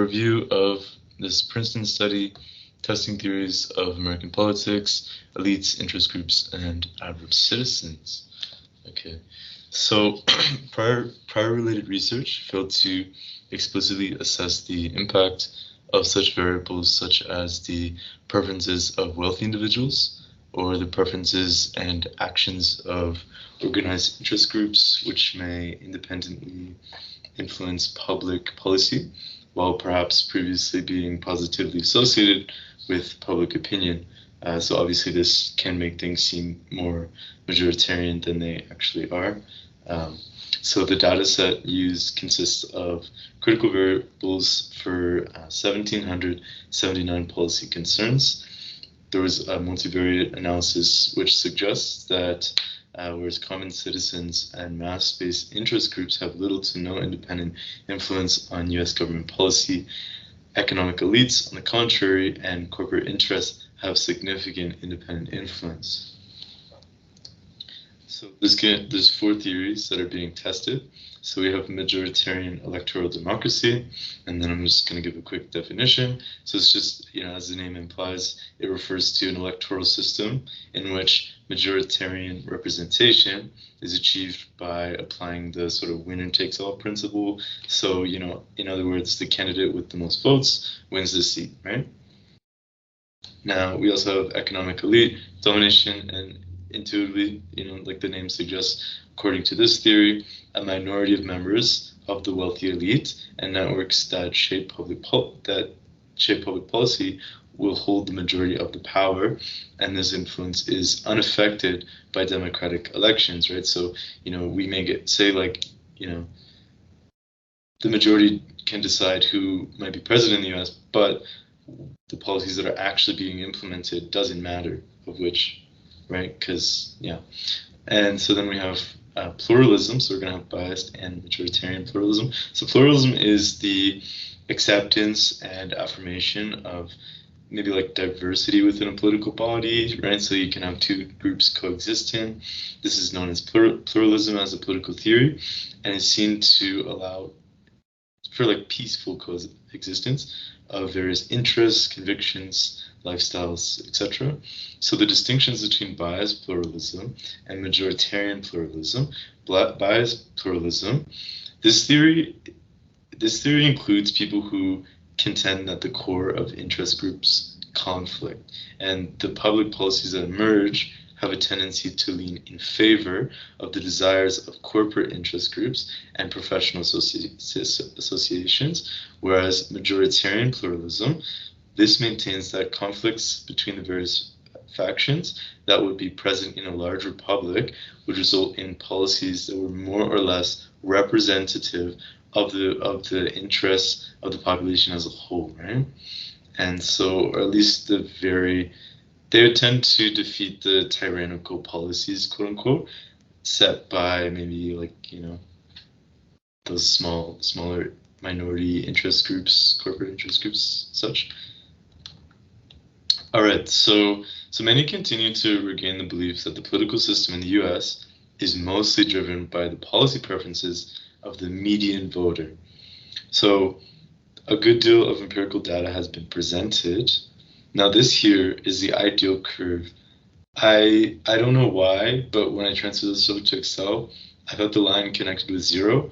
review of this Princeton study testing theories of American politics, elites, interest groups, and average citizens. Okay, so prior related research failed to explicitly assess the impact of such variables such as the preferences of wealthy individuals or the preferences and actions of organized interest groups, which may independently influence public policy, while perhaps previously being positively associated with public opinion. So obviously this can make things seem more majoritarian than they actually are. So the data set used consists of critical variables for 1,779 policy concerns. There was a multivariate analysis which suggests that whereas common citizens and mass-based interest groups have little to no independent influence on U.S. government policy, economic elites, on the contrary, and corporate interests have significant independent influence. So there's four theories that are being tested. So we have majoritarian electoral democracy, and then I'm just going to give a quick definition. So it's just, as the name implies, it refers to an electoral system in which majoritarian representation is achieved by applying the sort of winner takes all principle. So, in other words, the candidate with the most votes wins the seat, right? Now, we also have economic elite domination, and intuitively, like the name suggests, according to this theory, a minority of members of the wealthy elite and networks that shape public policy will hold the majority of the power, and this influence is unaffected by democratic elections, right? So, we may say the majority can decide who might be president in the US, but the policies that are actually being implemented doesn't matter of which, right? And so then we have pluralism. So we're going to have biased and majoritarian pluralism. So pluralism is the acceptance and affirmation of maybe like diversity within a political body, right? So you can have two groups coexisting. This is known as pluralism as a political theory, and is seen to allow for like peaceful coexistence of various interests, convictions, lifestyles, etc. So the distinctions between biased pluralism and majoritarian pluralism. Biased pluralism, this theory includes people who contend that the core of interest groups conflict, and the public policies that emerge have a tendency to lean in favor of the desires of corporate interest groups and professional associations, whereas majoritarian pluralism, this maintains that conflicts between the various factions that would be present in a large republic would result in policies that were more or less representative of the interests of the population as a whole, right? And so, or at least they would tend to defeat the tyrannical policies, quote unquote, set by maybe those smaller minority interest groups, corporate interest groups, such. All right, so many continue to regain the belief that the political system in the U.S. is mostly driven by the policy preferences of the median voter. So a good deal of empirical data has been presented. Now this here is the ideal curve. I don't know why, but when I transferred this over to Excel, I thought the line connected with 0.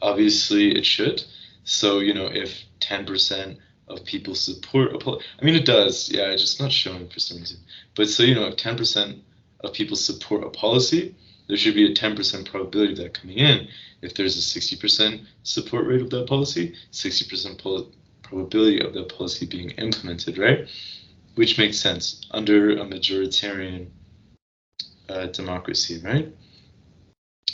Obviously it should. So, if 10% of people support it does, yeah, it's just not showing for some reason. But so, if 10% of people support a policy, there should be a 10% probability of that coming in. If there's a 60% support rate of that policy, 60% probability of that policy being implemented, right? Which makes sense under a majoritarian democracy, right?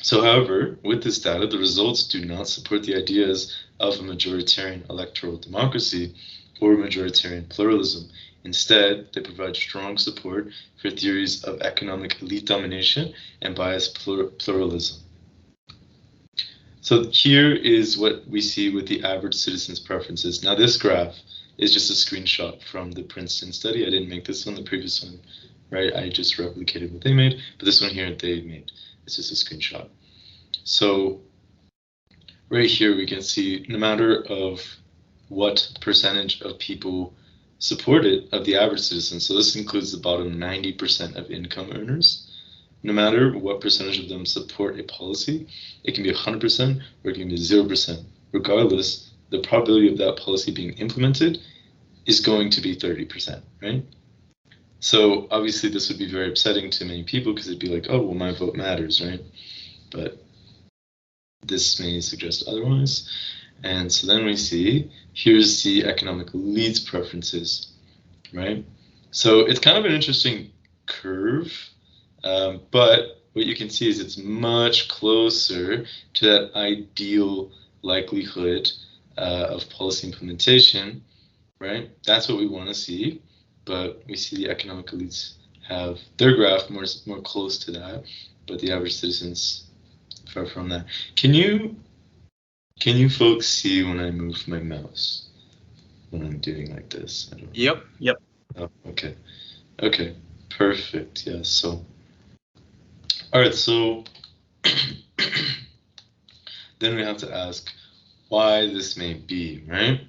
So, however, with this data, the results do not support the ideas of a majoritarian electoral democracy or majoritarian pluralism. Instead, they provide strong support for theories of economic elite domination and biased pluralism. So here is what we see with the average citizen's preferences. Now this graph is just a screenshot from the Princeton study. I didn't make this one, the previous one, right? I just replicated what they made, but this one here they made. It's just a screenshot. So right here we can see no matter of what percentage of people support it, of the average citizen. So this includes the bottom 90% of income earners. No matter what percentage of them support a policy, it can be 100% or it can be 0%. Regardless, the probability of that policy being implemented is going to be 30%, right? So obviously this would be very upsetting to many people because it'd be like, oh, well, my vote matters, right? But this may suggest otherwise. And so then we see, here's the economic elite's preferences, right? So it's kind of an interesting curve, but what you can see is it's much closer to that ideal likelihood of policy implementation, right? That's what we want to see, but we see the economic elites have their graph more close to that, but the average citizens far from that. Can you folks see when I move my mouse when I'm doing like this? I don't know. Yep. Oh, okay, perfect. Yeah. So, all right. So then we have to ask why this may be, right?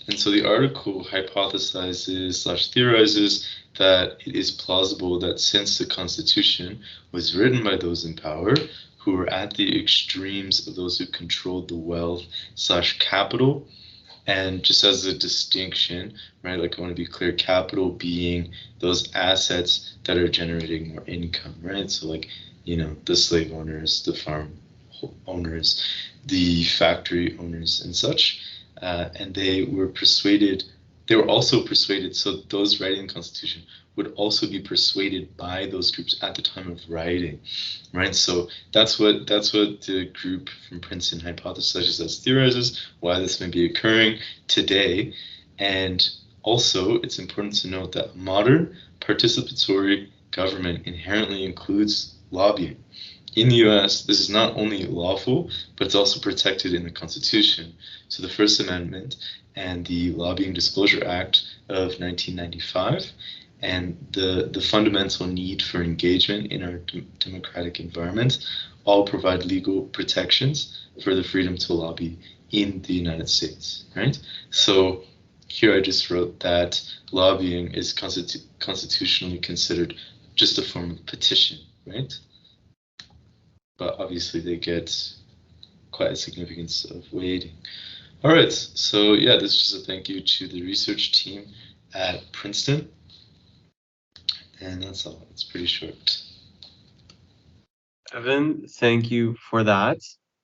And so the article hypothesizes / theorizes that it is plausible that since the Constitution was written by those in power who were at the extremes of those who controlled the wealth / capital, and just as a distinction, right, like I want to be clear, capital being those assets that are generating more income, right? So like, the slave owners, the farm owners, the factory owners and such. And they were also persuaded, so those writing the Constitution would also be persuaded by those groups at the time of writing, right? So that's what the group from Princeton hypothesizes, as theorizes, why this may be occurring today. And also, it's important to note that modern participatory government inherently includes lobbying. In the US, this is not only lawful, but it's also protected in the Constitution. So the First Amendment and the Lobbying Disclosure Act of 1995 and the fundamental need for engagement in our democratic environment all provide legal protections for the freedom to lobby in the United States, right? So here I just wrote that lobbying is constitutionally considered just a form of petition, right? But obviously they get quite a significance of weighting. All right, so yeah, this is just a thank you to the research team at Princeton. And that's all. It's pretty short. Evan, thank you for that.